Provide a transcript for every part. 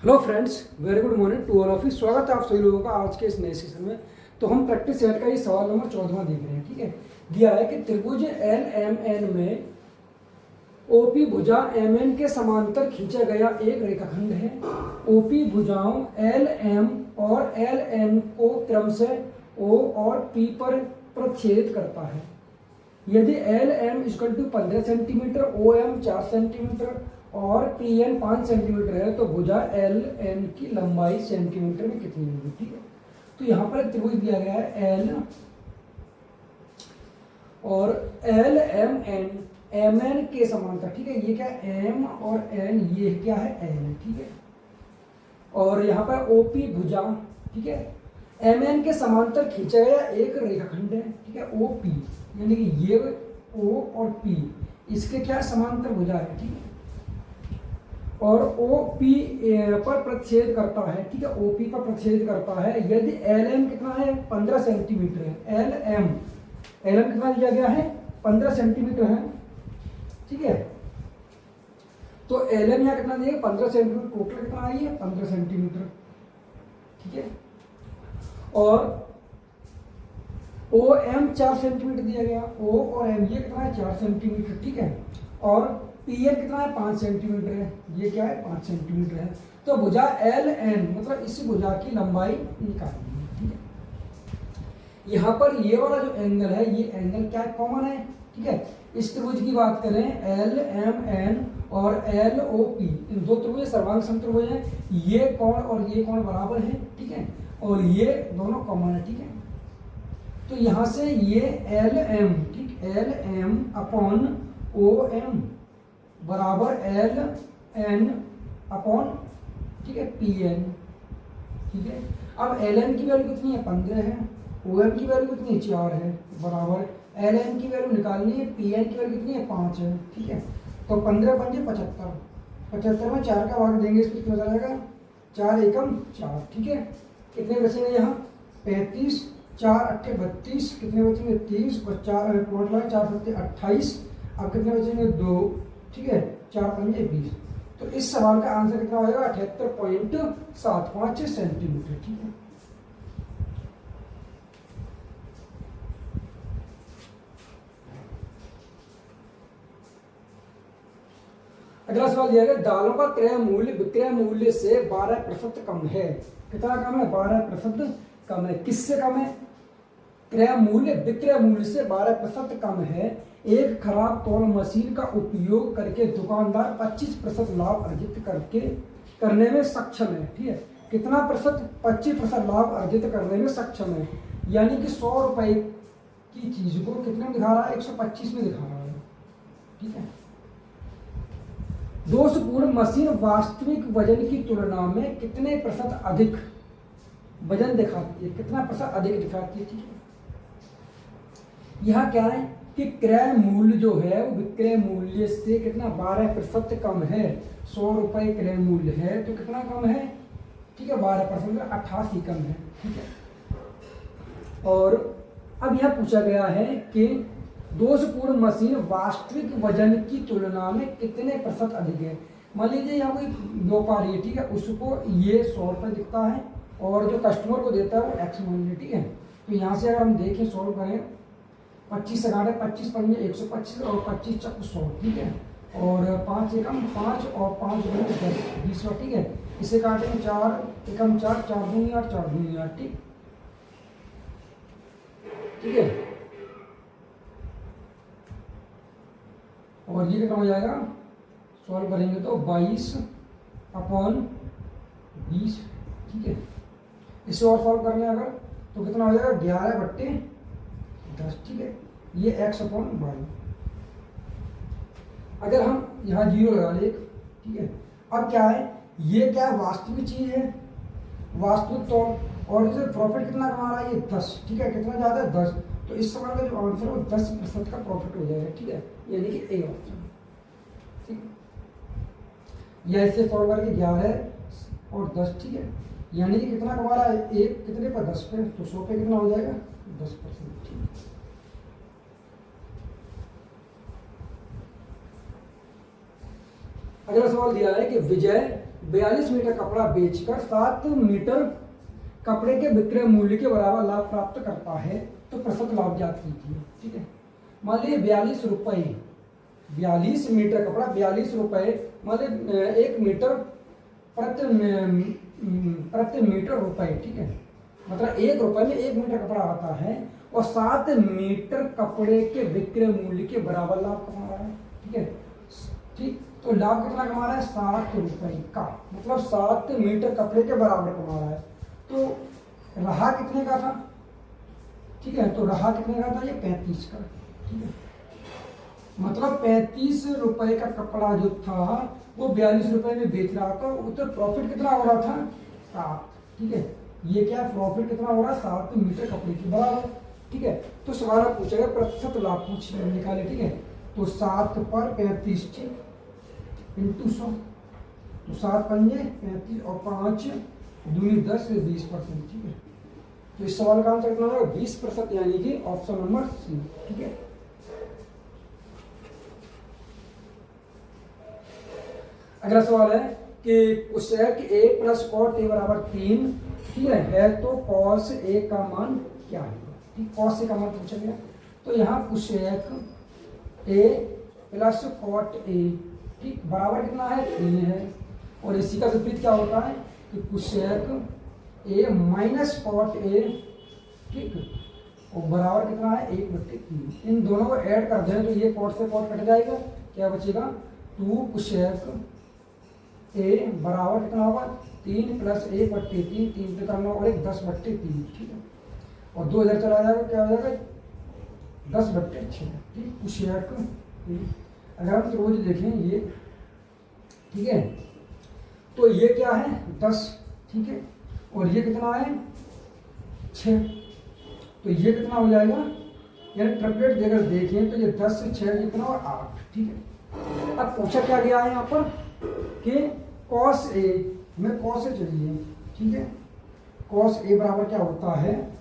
Hello friends, very good morning to all of you. स्वागत है आप सभी लोगों का आज के इस नए सेशन में। तो हम प्रैक्टिस सेट का ये सवाल नंबर 14वां देख रहे हैं। ठीक है, दिया है कि त्रिभुज एल एम एन में ओपी भुजा एम एन के समांतर खींचा गया एक रेखाखंड है। ओपी भुजाओं एल एम और एल एन को क्रमशः ओ और पी पर प्रतिच्छेद करता है। यदि L M equal to 15 centimetre, O M 4 centimetre और पी एन 5 सेंटीमीटर है तो भुजा एल एन की लंबाई सेंटीमीटर में कितनी होगी। ठीक है, तो यहाँ पर एक त्रिभुज दिया गया है एल और L M N M N के समांतर। ठीक है, ये क्या है एम और एन, ये क्या है एल। ठीक है, और यहाँ पर ओपी भुजा, ठीक है, एम एन के समांतर खींचा गया एक रेखाखंड है। ठीक है, ओ पी यानी कि ये ओ और पी इसके क्या समांतर भुजा है। ठीक है, और ओ पी पर प्रतिच्छेद करता है। ठीक है, ओ पी पर प्रतिच्छेद करता है यदि एल एम कितना है 15 सेंटीमीटर है। एल एम कितना दिया गया है 15 सेंटीमीटर है। ठीक है, तो एल एम यहाँ कितना दिया 15 सेंटीमीटर, टोटल कितना आई है 15 सेंटीमीटर। ठीक है, और ओ एम 4 सेंटीमीटर दिया गया, ओ और एम ये कितना है 4 सेंटीमीटर। ठीक है, और पी एन कितना है 5 सेंटीमीटर है, ये क्या है 5 सेंटीमीटर है। तो भुजा एल एन मतलब इस भुजा की लंबाई निकालनी है। ठीक है, यहाँ पर ये वाला जो एंगल है ये एंगल क्या कॉमन है। ठीक है, इस त्रिभुज की बात करें एल एम एन और एल ओ पी, इन दो त्रिभुज सर्वांग समत्रिभुज हैं। ये कोण और ये कोण बराबर है। ठीक है, और ये दोनों कॉमन है। ठीक है, तो यहाँ से ये एल एम, ठीक, L M upon O M बराबर एल एन अपॉन, ठीक है, पी एन। ठीक है, अब एल एन की वैल्यू कितनी है 15 है, ओ एम की वैल्यू कितनी है 4 है, बराबर एल एन की वैल्यू निकालनी है, पी एन की वैल्यू कितनी है 5 है। ठीक है, तो 15 पंजे 75, 75 में 4 का भाग देंगे इसको कितना जाएगा 4 एकम 4। ठीक है, कितने बचेंगे यहाँ 35, 4 अट्ठे 32, कितने बचेंगे 30 और 4 4 सत्ते 28। अब कितने बचेंगे 2। ठीक है, 4 पंजे 20। तो इस सवाल का आंसर कितना हो जाएगा 78.75 सेंटीमीटर। ठीक है, अगला सवाल दिया गया दालों का क्रय मूल्य विक्रय मूल्य से 12% कम है। कितना कम है 12% कम है। किससे कम है? क्रय मूल्य विक्रय मूल्य से 12% कम है। एक खराब तौल मशीन का उपयोग करके दुकानदार 25% लाभ अर्जित करने में सक्षम है। ठीक है, कितना प्रतिशत 25% लाभ अर्जित करने में सक्षम है, यानी कि 100 रुपए की चीज को कितने में दिखा रहा है 125 में दिखा रहा है। ठीक है, दोषपूर्ण मशीन वास्तविक वजन की तुलना में कितने प्रतिशत अधिक वजन दिखाती है, कितना प्रतिशत अधिक दिखाती है। ठीक है, यह क्या है कि क्रय मूल्य जो है वो विक्रय मूल्य से कितना 12% कम है। 100 रुपए क्रय मूल्य है तो कितना कम है, ठीक है 12%, 88 कम है। ठीक है, और अब यह पूछा गया है कि दोषपूर्ण मशीन वास्तविक वजन की तुलना में कितने प्रतिशत अधिक है। मान लीजिए यहाँ कोई व्यापारी है, ठीक है, उसको ये 100 रुपये दिखता है और जो कस्टमर को देता है वो एक्स मूल्य। ठीक है, तो यहाँ से अगर हम देखें 100 रुपये 25 से 25 पंजे 125 और 25 चक 100। ठीक है, और 5 एकम 5 और 5 गुणे 10 20। ठीक है, इसे काटेंगे 4 एकम 4 4 दूनी 8 4 दूनी 8। ठीक है, और ये कितना हो जाएगा सॉल्व करेंगे तो 22 अपॉन 20। ठीक है, इसे और सॉल्व करने अगर तो कितना हो जाएगा 11 बट्टे 10। ठीक है, ये x अपॉन वाई। अगर हम यहाँ 0 लगा ले। ठीक है, अब क्या है ये क्या वास्तविक चीज है, वास्तविक तो, और इसे प्रॉफिट कितना कमा रहा है ये 10। ठीक है, कितना ज्यादा है 10, तो इस सवाल का जो आंसर है वो 10% का प्रॉफिट हो जाएगा। ठीक है, यानी कि ए ऑप्शन। ठीक है, यह इसे सॉल्व करके 11 और 10। ठीक है, यानी कि कितना कमा रहा है एक कितने पर 10 पे, तो 100 पे कितना हो जाएगा 10%। ठीक है, अगला सवाल दिया है कि विजय 42 मीटर कपड़ा बेचकर 7 मीटर कपड़े के विक्रय मूल्य के बराबर लाभ प्राप्त करता है तो प्रतिशत लाभ ज्ञात कीजिए। ठीक है, मान लीजिए 42 रुपये, 42 मीटर कपड़ा 42 रुपये, मान लीजिए 1 मीटर प्रति मीटर रुपये। ठीक है, मतलब 1 रुपये में 1 मीटर कपड़ा आता है और 7 मीटर कपड़े के विक्रय मूल्य के बराबर लाभ कमा रहा है। ठीक है, ठीक, तो लाभ कितना कमा रहा है? 7 रुपये का, मतलब 7 मीटर कपड़े के बराबर कमा रहा है। तो रहा कितने का था? ठीक है, तो रहा कितने का था? ये 35 का। ठीक है, मतलब 35 रुपए का कपड़ा जो था वो 42 रुपए में बेच रहा था, तो प्रॉफिट कितना हो रहा था? 7। ठीक है, ये क्या प्रॉफिट कितना हो रहा है? 7 मीटर कपड़े के बराबर। ठीक है, तो सवाल पूछेगा प्रतिशत लाभ पूछ निकाले। ठीक है, तो 7 पर 35 इंटू 100, तो 7 पंजे 35 और 5 दूनी 10 से 20%। ठीक है, तो इस सवाल का आंसर कितना होगा? 20%, यानी कि ऑप्शन नंबर सी। ठीक है, अगला सवाल है कि cosec A plus cot A बराबर 3। ठीक है, तो कॉस ए का मान क्या है? ठीक, कॉस ए का मान पूछा गया, तो यहाँ cosec A plus cot A, ठीक, बराबर कितना है? 3 है। और इसी का विपरीत क्या होता है कि cosec A minus cot A, ठीक, और बराबर कितना है? 1/3। इन दोनों को ऐड कर दें तो ये कॉट से कॉट कट जाएगा, क्या बचेगा? 2 कोसेक ए बराबर कितना होगा? 3 प्लस 1/3, 3 पे करना और 10/3। ठीक है, और 2 इधर चला जाएगा, क्या हो जाएगा? 10/6। ठीक, कोसेक अगर हम रोज देखें ये, ठीक है, तो ये क्या है? 10। ठीक है, और ये कितना है? 6। तो ये कितना हो जाएगा? यानी ट्रिपलेट अगर देखें तो ये 10 से 6 कितना और 8। ठीक है, अब पूछा क्या गया है यहाँ पर कि कॉस ए में कॉस ए चाहिए। ठीक है, कॉस ए बराबर क्या होता है?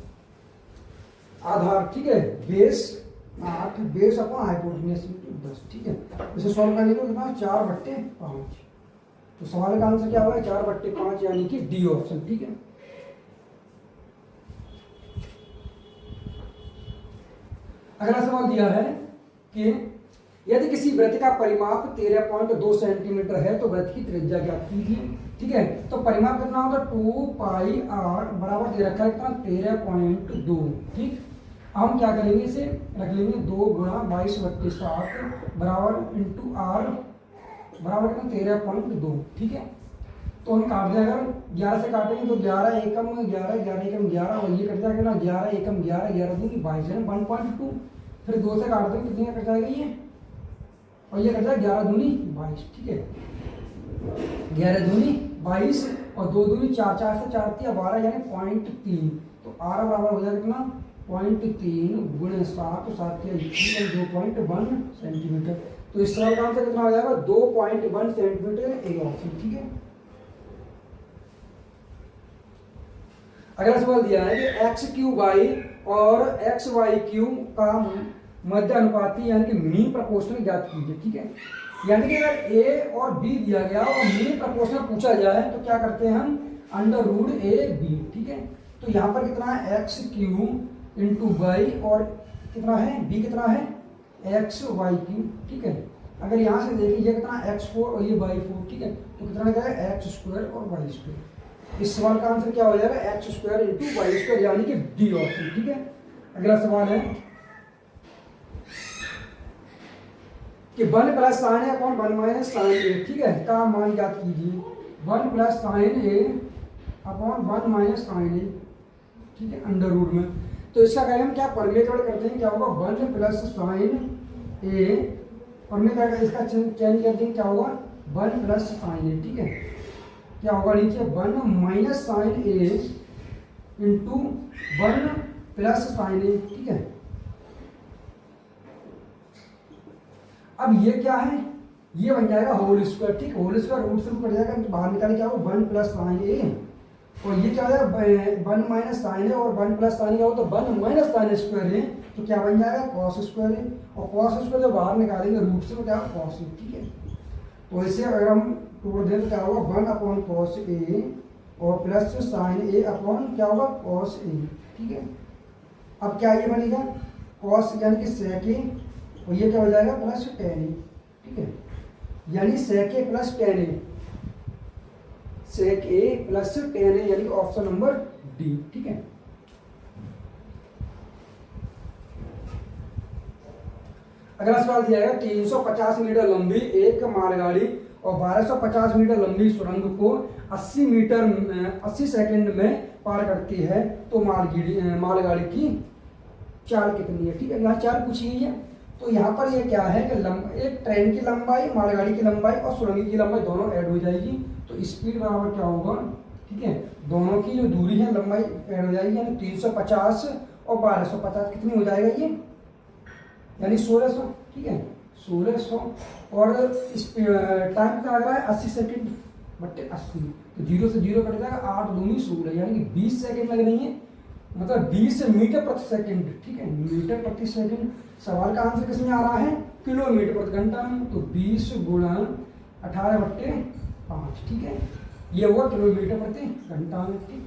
आधार, ठीक है, बेस 8 बेस अपॉन हाइपोटेन्यूज 10। ठीक है, इसे सॉल्व करने को कितना? 4/5। तो सवाल का आंसर क्या होगा? 4/5, यानी कि डी ऑप्शन। ठीक है, अगला सवाल दिया है कि यदि किसी वृत्त का परिमाप 13.2 सेंटीमीटर है तो वृत्त की त्रिज्या ज्ञात कीजिए। ठीक है, तो परिमाप कितना होगा? 2 पाई आर बराबर दे रखा है कितना? 13.2। ठीक, हम क्या करेंगे? इसे रख लेंगे 2 गुणा 22/7 बराबर इंटू आर बराबर कितना? 13.2। ठीक है, तो हम काट दें, अगर 11 से काटेंगे तो 11 एकम 11, 11 एकम 11, और ये कट जाएगा ना 11 एकम 11, 11 दूनी 22 है 1.2। फिर 2 से काट देंगे, कितने कट जाएगा ये? और ये कट जाएगा 11 दूनी 22। ठीक है, 11 दूनी 22 और 2 दूनी 4, 4 से 4 दिया 12, यानी 0.3। तो आर बराबर हो जाएगा कितना? 0.3 गुणे 7, 7 या 2.1 सेंटीमीटर। तो इस सवाल का आंसर कितना हो जाएगा? 2.1 सेंटीमीटर, ए ऑप्शन। ठीक है, अगला सवाल दिया है कि एक्स क्यू वाई और एक्स वाई क्यू का मध्य अनुपाती यानी कि मीन प्रपोर्शनल ज्ञात कीजिए। ठीक है, यानी कि अगर ए और बी दिया गया और मीन प्रपोर्शनल पूछा जाए तो क्या करते हैं हम? √a/b। ठीक है, तो यहाँ पर कितना है? एक्स क्यू इंटू वाई, और कितना है? बी कितना है? X Y Q. ठीक है, अगर यहाँ से देखिए ये कितना? x4 और ये y4। ठीक है, तो कितना जाएगा? x² और y²। इस सवाल का आंसर क्या हो जाएगा? x² इंटू y², यानी कि डी ऑप्शन। ठीक है, अगला सवाल है कि 1 प्लस साइन ए अपॉन 1 माइनस साइन ए, ठीक है, का मान ज्ञात कीजिए। 1 प्लस साइन ए अपॉन 1 माइनस साइन ए, ठीक है, अंडर रूट में। तो इसका कहें हम क्या परमेटेड करते हैं, क्या होगा? 1 प्लस साइन ए, परमेटेड इसका चेंज कर देंगे, क्या होगा? 1 प्लस साइन ए। ठीक है, क्या होगा नीचे? 1 माइनस साइन ए इंटू 1 प्लस साइन ए। ठीक है, अब ये क्या है? ये बन जाएगा होल स्क्वायर। ठीक, होल स्क्वायर रूट से कट जाएगा, तो बाहर निकाले क्या होगा? 1 प्लस साइन ए, और ये क्या हो जाएगा? 1 माइनस साइन है, और 1 प्लस साइन क्या हो तो 1 माइनस साइन स्क्वायर है, तो क्या बन जाएगा? कॉस स्क्वायर है, और कॉस स्क्वायर जब बाहर निकालेंगे रूट से तो क्या? कॉस। ठीक है, तो इसे अगर हम तोड़ दें तो क्या होगा 1/cos A और प्लस साइन A अपॉन क्या होगा cos A, ठीक है। अब क्या ये बनेगा cos यानी कि sec A और ये क्या हो जाएगा प्लस tan A, ठीक है। यानी sec A plus tan A, sec A plus tan A यानी ऑप्शन नंबर डी, ठीक है। अगला सवाल दिया है 350 मीटर लंबी एक मालगाड़ी और 1250 मीटर लंबी सुरंग को 80 सेकंड में पार करती है तो मालगाड़ी की चाल कितनी है, ठीक है। यहाँ चाल पूछी गई है तो यहाँ पर ये क्या है कि एक ट्रेन की लंबाई, मालगाड़ी की लंबाई और सुरंग की लंबाई दोनों ऐड हो जाएगी तो स्पीड बराबर क्या होगा, ठीक है। दोनों की जो दूरी है लंबाई ऐड हो जाएगी यानी 350 और 1250 कितनी हो जाएगा ये यानी 1600, ठीक है 1600। और टाइम कितना लग रहा है 80 सेकंड बट्टे 80 तो 0 से 0 कट जाएगा 8 दूनी 16 यानी कि 20 सेकंड लग रही है, मतलब 20 मीटर प्रति सेकंड, ठीक है मीटर प्रति सेकंड। सवाल का आंसर किसमें आ रहा है किलोमीटर प्रति घंटा में तो 20 गुणा 18/5, ठीक है ये हुआ किलोमीटर प्रति घंटा में, ठीक।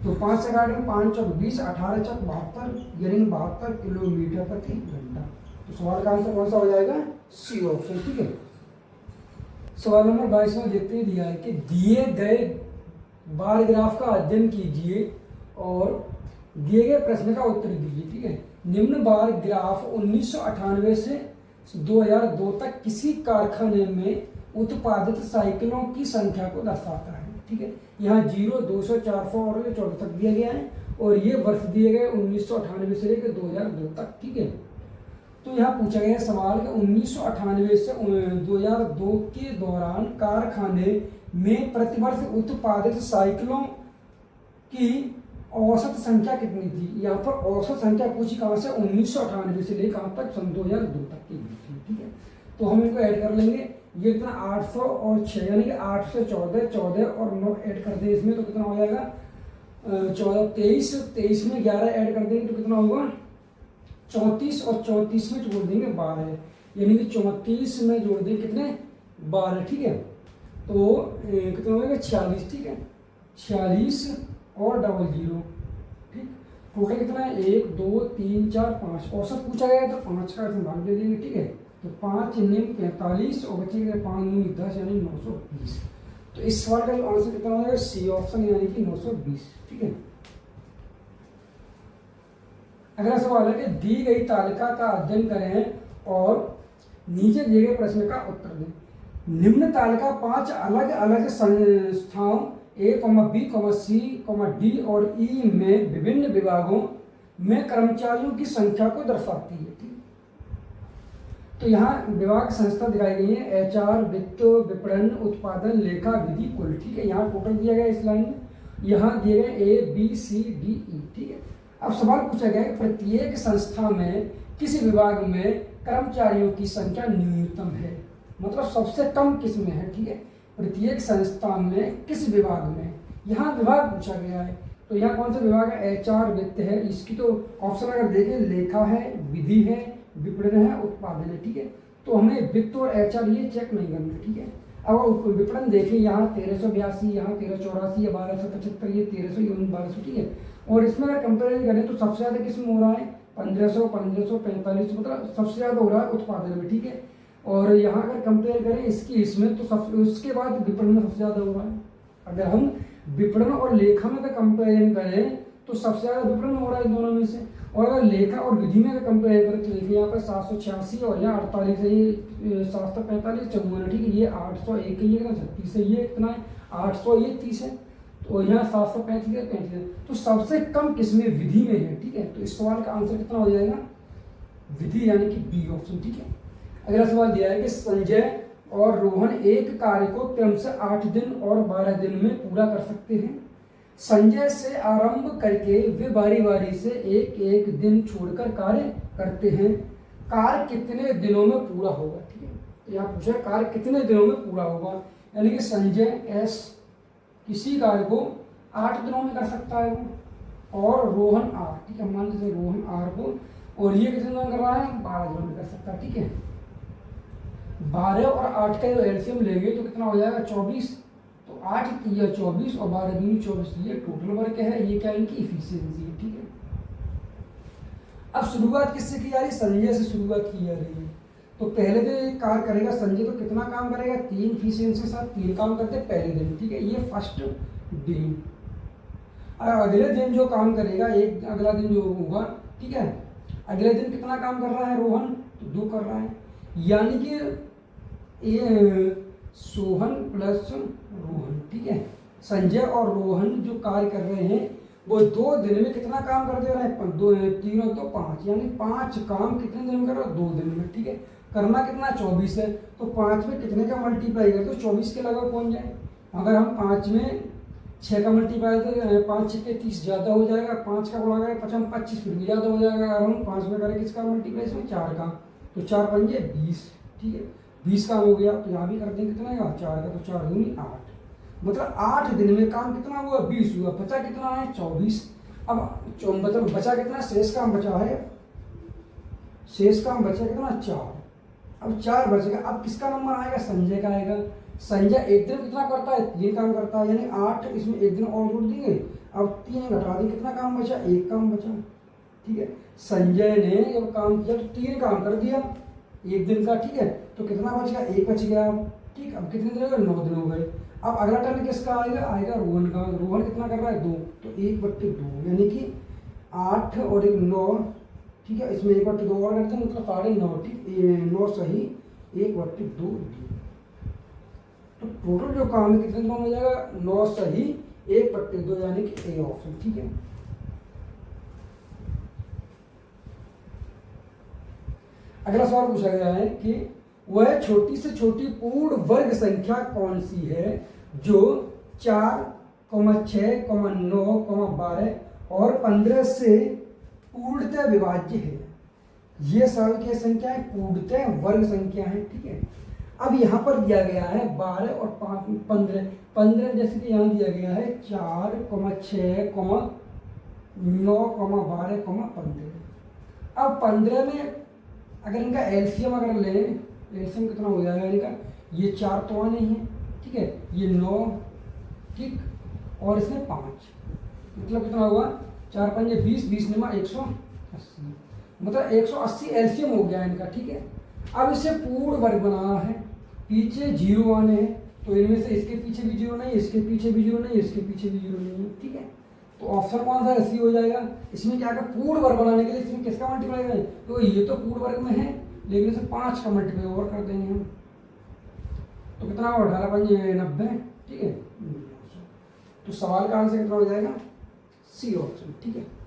तो 5 से काट 5 चौक 20 18 चौक 72 यानी 72 किलोमीटर प्रति घंटा। तो सवाल का आंसर कौन सा हो जाएगा सी ऑप्शन, ठीक है। सवाल नंबर 22 में देखते ही दिया है कि दिए गए बार ग्राफ का अध्ययन कीजिए और दिए गए प्रश्न का उत्तर दीजिए, ठीक है। निम्न बार ग्राफ 1998 से 2002 तक किसी कारखाने में उत्पादित साइकिलों की संख्या को दर्शाता है, ठीक है। यहाँ 0 200 400 और 14 तक दिया गया है और ये वर्ष दिए गए 1998 से लेकर 2002 तक, ठीक है। तो यहाँ पूछा गया सवाल कि 1998 से 2002 के दौरान कारखाने में प्रतिवर्ष उत्पादित साइकिलों की औसत संख्या कितनी थी। यहाँ पर औसत संख्या पूछी कहाँ से 1998 से लेकर कहाँ तक सन 2002 तक की थी, ठीक है। तो हम इनको ऐड कर लेंगे, ये कितना 800 और 6 यानी कि 8 से 14 14 और 9 ऐड कर दें इसमें तो कितना हो जाएगा 14 23 23 में 11 ऐड कर देंगे तो कितना होगा 34 और 34 में जोड़ देंगे 12 यानी कि 34 में जोड़ देंगे कितने 12, ठीक है। तो कितना हो जाएगा 46, ठीक है 46 और 00, ठीक। टोटल कितना है 1 2 3 4 5 औसत पूछा गया तो 5 का भाग दे देंगे, ठीक है। तो 5 निम 45 और बचे 5 निम 10 यानी 920। तो इस सवाल का आंसर कितना हो जाएगा सी ऑप्शन यानी कि 920, ठीक है। अगला सवाल है कि दी गई तालिका का अध्ययन करें और नीचे दिए गए प्रश्न का उत्तर दें। निम्न तालिका 5 अलग अलग संस्थाओं A, B, C, D और E में विभिन्न विभागों में कर्मचारियों की संख्या को दर्शाती है, ठीक। तो यहाँ विभाग संस्था दिखाई गई है HR, वित्त, विपणन, उत्पादन, लेखा, विधि, कुल, ठीक है। यहाँ टोटल दिया गया इस लाइन में, यहाँ दिए गए A, B, C, D, E, ठीक है। अब सवाल पूछा गया है प्रत्येक संस्था में किस विभाग में कर्मचारियों की संख्या न्यूनतम है, मतलब सबसे कम किस में है, ठीक है। प्रत्येक संस्था में किस विभाग में, यहाँ विभाग पूछा गया है तो यहाँ कौन सा विभाग है HR, वित्त है, इसकी तो ऑप्शन अगर देखें लेखा है, विधि है, विपणन है, उत्पादन है, ठीक है। तो हमें वित्त और HR ये चेक नहीं करना, ठीक है। अब विपणन देखें यहाँ 1382, यहाँ 1384 या 1275, ये 1300 ये 1200, ठीक है। और इसमें अगर कंपेरिजन करें तो सबसे ज़्यादा किस में हो रहा है 1500 1545, मतलब सबसे ज़्यादा हो रहा है उत्पादन में, ठीक है। और यहाँ अगर कंपेयर करें इसकी इसमें तो उसके बाद विपणन में सबसे ज़्यादा हो रहा है। अगर हम विपणन और लेखा में अगर कंपेरिजन करें तो सबसे ज़्यादा विपणन हो रहा है दोनों में से, और अगर लेखा और विधि में अगर कंपेयर करें तो देखिए यहाँ पर 786 और यहाँ 48 है, ये 745 54 है, ठीक है। ये 801 है, ये कितना 36 है, ये कितना है 800, ये 30 है, तो यहाँ 735 है 35 है। तो सबसे कम किसमें विधि में है, ठीक है। तो इस सवाल का आंसर कितना हो जाएगा विधि यानी कि बी ऑप्शन, ठीक है। अगला सवाल दिया है कि संजय और रोहन एक कार्य को क्रमशः 8 दिन और 12 दिन में पूरा कर सकते हैं। संजय से आरंभ करके वे बारी बारी से एक एक दिन छोड़कर कार्य करते हैं। कार्य कितने दिनों में पूरा होगा, ठीक है। तो यहाँ पूछा कार्य कितने दिनों में पूरा होगा, यानी कि संजय एस किसी कार्य को 8 दिनों में कर सकता है वो, और रोहन आर, ठीक है, मान लीजिए रोहन आर को, और ये कितने दिनों में कर रहा है 12 दिनों में कर सकता है, ठीक है। 12 और 8 का जो एलसीएम लेंगे तो कितना हो जाएगा 24। तो 8 तिया 24 और 12 दूनी 24, ये टोटल वर्क है, ये क्या इनकी इफिशियंसी है। ठीक है, अब शुरुआत किससे की जा रही है, संजय से शुरुआत की जा रही है। तो पहले दिन एक कार्य करेगा संजय, तो कितना काम करेगा 3 इफिशियंसी के साथ 3 काम करते हैं पहले दिन। ठीक है, ये फर्स्ट दिन। अगले दिन जो काम करेगा, एक अगला दिन जो होगा, ठीक है, अगले दिन कितना काम कर रहा है रोहन, तो 2 कर रहा है। यानी कि ये सोहन प्लस रोहन। ठीक है, संजय और रोहन जो कार्य कर रहे हैं वो 2 दिन में कितना काम कर दे रहे हैं, 3 और 2 5, यानी 5 काम कितने दिन में कर रहा है, 2 दिन में। ठीक है, करना कितना 24 है, तो 5 में कितने का मल्टीप्लाई करें तो 24 के लगभग पहुंच जाए। अगर हम 5 में 6 का मल्टीप्लाई तो 5 6 30 ज़्यादा हो जाएगा, 5 का बोला गया 5 25 फिर भी ज़्यादा हो जाएगा। अगर हम 5 में करें किसका मल्टीप्लाई, इसमें 4 का, तो 4 पंजे 20। ठीक है, 20 काम हो गया। तो यहाँ भी कर देंगे कितना का 4 का, तो 4 दूनी 8, मतलब 8 दिन में काम कितना हुआ 20 हुआ, बचा कितना है 24। अब मतलब बचा कितना, शेष काम बचा है, शेष काम बचा कितना 4। अब 4 बचेगा, अब किसका नंबर आएगा, संजय का आएगा। संजय एक दिन कितना करता है, 3 काम करता है, यानी 8, इसमें एक दिन और जोड़ देंगे। अब 3 घटा देंगे, कितना काम बचा, 1 काम बचा। ठीक है, संजय ने जब काम किया तो 3 काम कर दिया एक दिन का। ठीक है, तो कितना बच गया, 1 बच गया। ठीक, अब कितने दिन हो गए, 9 दिन हो गए। अब अगला टर्न किसका आएगा, आएगा रोहन का। रोहन कितना कर रहा है 2, तो 1/2, यानी कि 8 और 1 9। ठीक है, इसमें 1/2 और करते हैं, मतलब 9.5। ठीक, 9 सही 1/2। तो टोटल जो काम है कितने दिन में हो जाएगा, 9 सही 1/2, यानी कि ए ऑप्शन। ठीक है, अगला सवाल पूछा गया है कि वह छोटी से छोटी पूर्ण वर्ग संख्या कौन सी है जो 4, 6, 9, 12 और 15 से पूर्णतः विभाज्य है। ये सभी क्या संख्या है, पूर्णतः वर्ग संख्या है। ठीक है, अब यहाँ पर दिया गया है 12 और 15। 15 जैसे कि यहाँ दिया गया है 4, 6, 9, 12, 15। अब 15 में अगर इनका एलसीएम अगर ले, एलसीएम कितना हो जाएगा इनका, ये 4 तो आने ही है। ठीक है, ये 9, ठीक, और इसमें 5, मतलब कितना हुआ 4 5 20, 20 निमा 180, मतलब 180 एलसीएम हो गया इनका। ठीक है, अब इसे पूर्ण वर्ग बनाना है, पीछे 0 आने हैं, तो इनमें से इसके पीछे भी 0 नहीं, इसके पीछे भी 0 नहीं, इसके पीछे भी 0 नहीं है। ठीक है, तो ऑप्शन कौन सा, सी हो जाएगा। इसमें क्या कर, पूर्ण वर्ग बनाने के लिए इसमें किसका मल्टीप्लाई करें, तो ये तो पूर्ण वर्ग में है, लेकिन इसे 5 का मल्टीप्लाई और कर देंगे हम, तो कितना होगा 18 5 90। ठीक है, तो सवाल का आंसर कितना हो जाएगा, सी ऑप्शन। ठीक है।